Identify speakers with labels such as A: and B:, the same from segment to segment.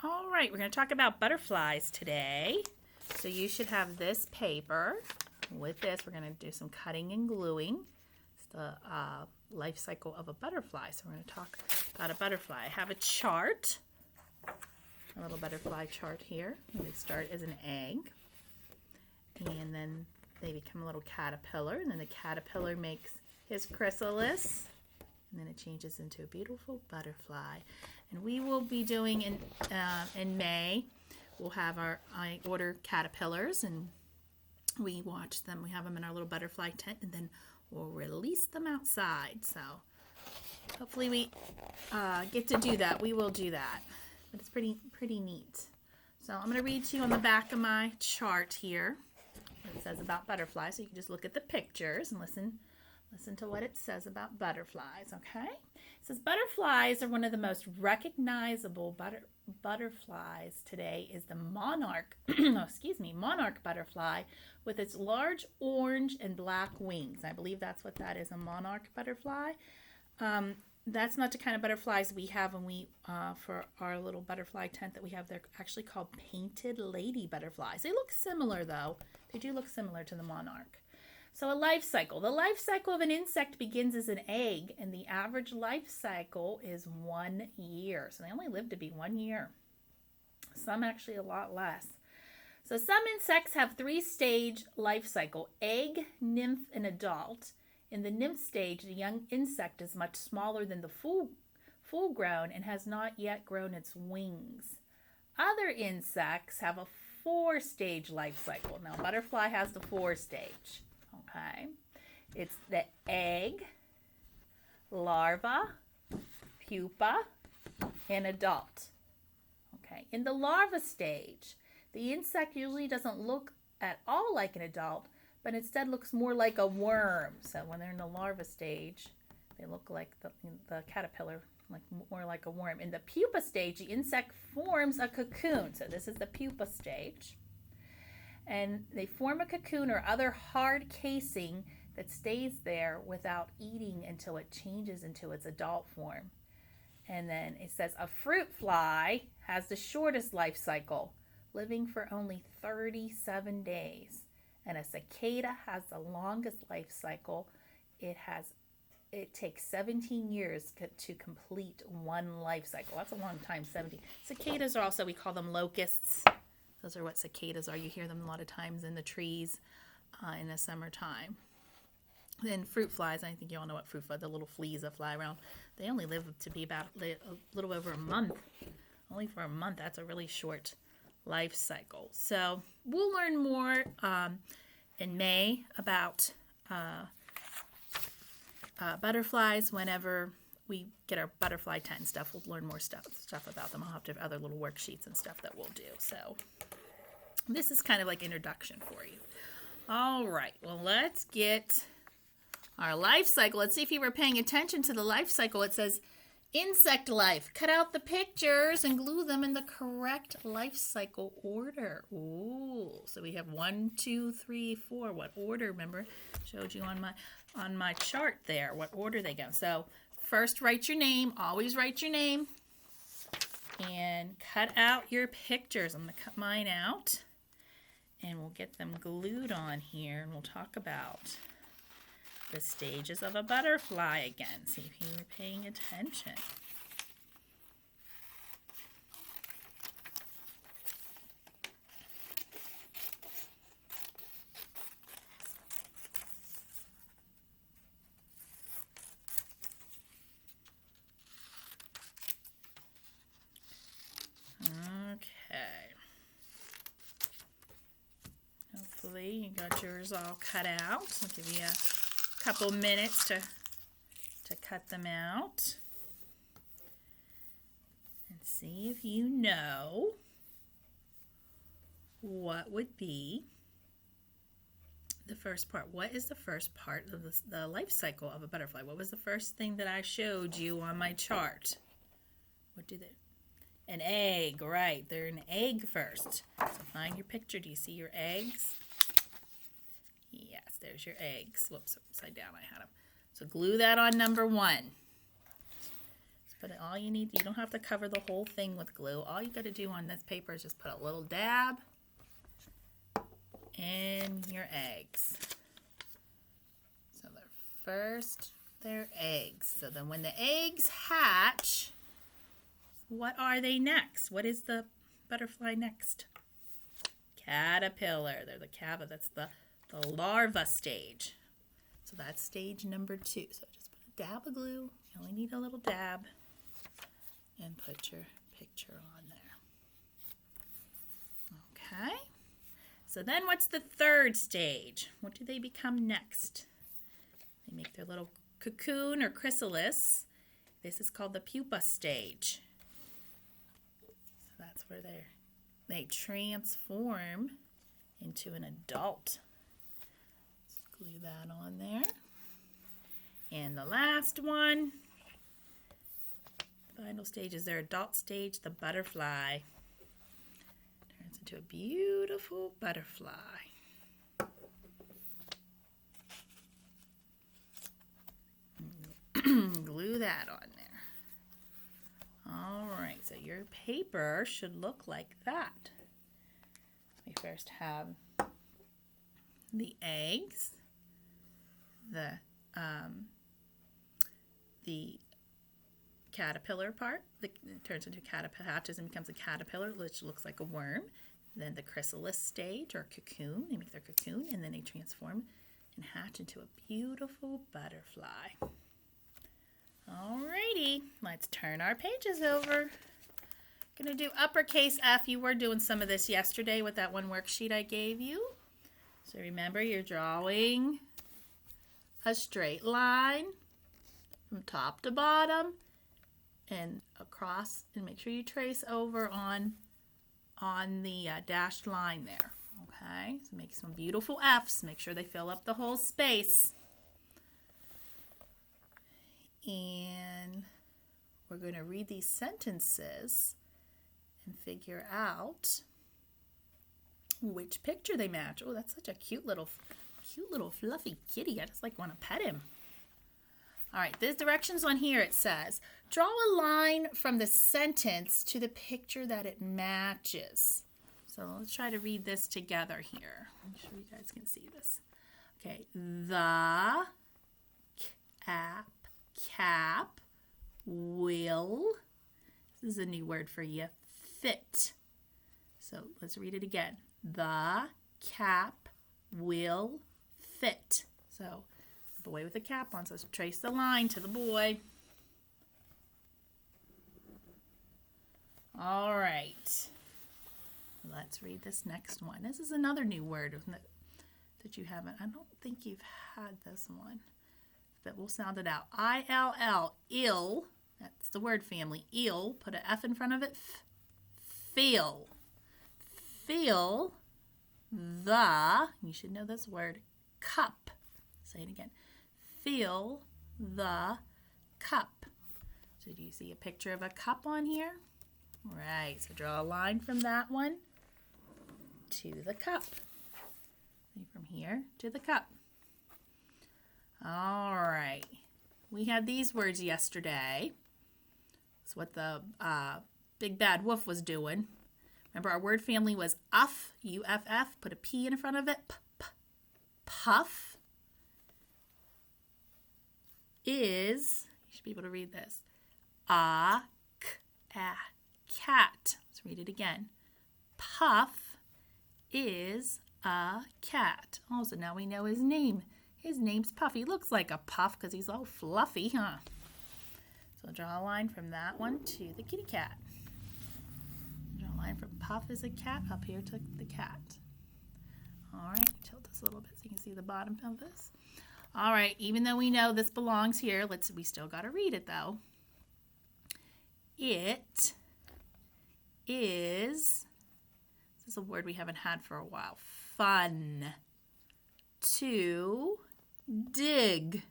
A: All right, we're going to talk about butterflies today. So you should have this paper. With this, we're going to do some cutting and gluing. It's the life cycle of a butterfly. So we're going to talk about a butterfly. I have a chart, a little butterfly chart here. They start as an egg, and then they become a little caterpillar, and then the caterpillar makes his chrysalis, and then it changes into a beautiful butterfly. And we will be doing in May, we'll have I order caterpillars, and we watch them. We have them in our little butterfly tent, and then we'll release them outside. So hopefully we get to do that. We will do that, but it's pretty neat. So I'm going to read to you on the back of my chart here what it says about butterflies. So you can just look at the pictures and listen to what it says about butterflies, okay? It says butterflies are one of the most recognizable butterflies today is the monarch, monarch butterfly with its large orange and black wings. I believe that's what that is, a monarch butterfly. That's not the kind of butterflies we have when we, for our little butterfly tent that we have. They're actually called painted lady butterflies. They look similar though. They do look similar to the monarch. So a life cycle. The life cycle of an insect begins as an egg, and the average life cycle is 1 year. So they only live to be 1 year. Some actually a lot less. So some insects have 3-stage life cycle: egg, nymph, and adult. In the nymph stage, the young insect is much smaller than the full grown and has not yet grown its wings. Other insects have a 4-stage life cycle. Now, butterfly has the 4-stage. Okay, it's the egg, larva, pupa, and adult. Okay, in the larva stage, the insect usually doesn't look at all like an adult, but instead looks more like a worm. So when they're in the larva stage, they look like the caterpillar, more like a worm. In the pupa stage, the insect forms a cocoon. So this is the pupa stage. And they form a cocoon or other hard casing that stays there without eating until it changes into its adult form. And then it says a fruit fly has the shortest life cycle, living for only 37 days. And a cicada has the longest life cycle. It takes 17 years to complete one life cycle. That's a long time, 17. Cicadas are also, we call them locusts. Those are what cicadas are. You hear them a lot of times in the trees in the summertime. Then fruit flies, I think you all know what fruit flies, the little fleas that fly around. They only live to be about a little over a month. Only for a month. That's a really short life cycle. So we'll learn more in May about butterflies whenever we get our butterfly tent and stuff. We'll learn more stuff about them. I'll have to have other little worksheets and stuff that we'll do. So this is kind of like introduction for you. All right, well, let's get our life cycle. Let's see if you were paying attention to the life cycle. It says insect life. Cut out the pictures and glue them in the correct life cycle order. Ooh, so we have 1, 2, 3, 4. What order? Remember, showed you on my chart there what order they go. So first, write your name. Always write your name. And cut out your pictures. I'm going to cut mine out. And we'll get them glued on here. And we'll talk about the stages of a butterfly again. See if you were paying attention. Hopefully you got yours all cut out. I'll give you a couple minutes to cut them out. And see if you know what would be the first part. What is the first part of the life cycle of a butterfly? What was the first thing that I showed you on my chart? What do they? An egg, right. They're an egg first. So find your picture. Do you see your eggs? Yes, there's your eggs. Whoops, upside down I had them. So glue that on number 1. But all you need, you don't have to cover the whole thing with glue. All you got to do on this paper is just put a little dab in your eggs. So they're eggs. So then when the eggs hatch, what are they next? What is the butterfly next? Caterpillar. They're the that's the larva stage. So that's stage number 2. So just put a dab of glue. You only need a little dab. And put your picture on there. Okay. So then what's the 3rd stage? What do they become next? They make their little cocoon or chrysalis. This is called the pupa stage. So that's where they transform into an adult. Let's glue that on there. And the last one, final stage is their adult stage, the butterfly. Turns into a beautiful butterfly. Glue that on there. All right, so your paper should look like that. We first have the eggs, the caterpillar part. It turns into caterpillar, hatches and becomes a caterpillar, which looks like a worm. Then the chrysalis stage or cocoon. They make their cocoon and then they transform and hatch into a beautiful butterfly. Alrighty, let's turn our pages over. Gonna do uppercase F. You were doing some of this yesterday with that one worksheet I gave you. So remember, you're drawing a straight line from top to bottom and across, and make sure you trace over on the dashed line there. Okay, so make some beautiful F's. Make sure they fill up the whole space. And we're going to read these sentences and figure out which picture they match. Oh, that's such a cute little fluffy kitty. I just want to pet him. All right, the directions on here, it says, draw a line from the sentence to the picture that it matches. So let's try to read this together here. Make sure you guys can see this. Okay, the cap will, this is a new word for you, fit. So let's read it again. The cap will fit. So the boy with the cap on, so let's trace the line to the boy. All right. Let's read this next one. This is another new word that you haven't, I don't think you've had this one, but we'll sound it out. I-L-L, ill, that's the word family, ill, put an F in front of it, feel. Feel the, you should know this word, cup. Say it again. Fill the cup. So do you see a picture of a cup on here? Right, so draw a line from that one to the cup. And from here to the cup. All right. We had these words yesterday. That's what the big bad wolf was doing. Remember, our word family was uff, U-F-F. Put a P in front of it. Puff is, you should be able to read this, cat. Let's read it again. Puff is a cat. Oh, so now we know his name. His name's Puff. He looks like a puff because he's all fluffy, huh? So draw a line from that one to the kitty cat. Draw a line from Puff is a cat up here to the cat. All right, tilt this a little bit so you can see the bottom of this. All right, even though we know this belongs here, we still got to read it though. It is, this is a word we haven't had for a while, fun to dig.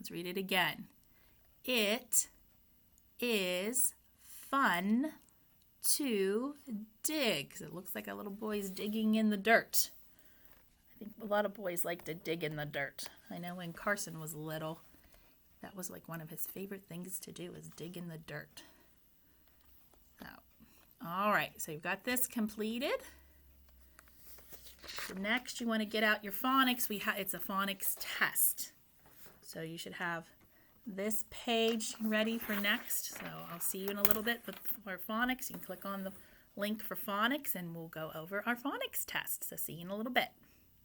A: Let's read it again. It is fun to dig. Because it looks like a little boy's digging in the dirt. I think a lot of boys like to dig in the dirt. I know when Carson was little, That was like one of his favorite things to do, is dig in the dirt. So, all right, so you've got this completed. So next you want to get out your phonics. It's a phonics test. So you should have this page ready for next. So I'll see you in a little bit for phonics. You can click on the link for phonics and we'll go over our phonics test. So see you in a little bit.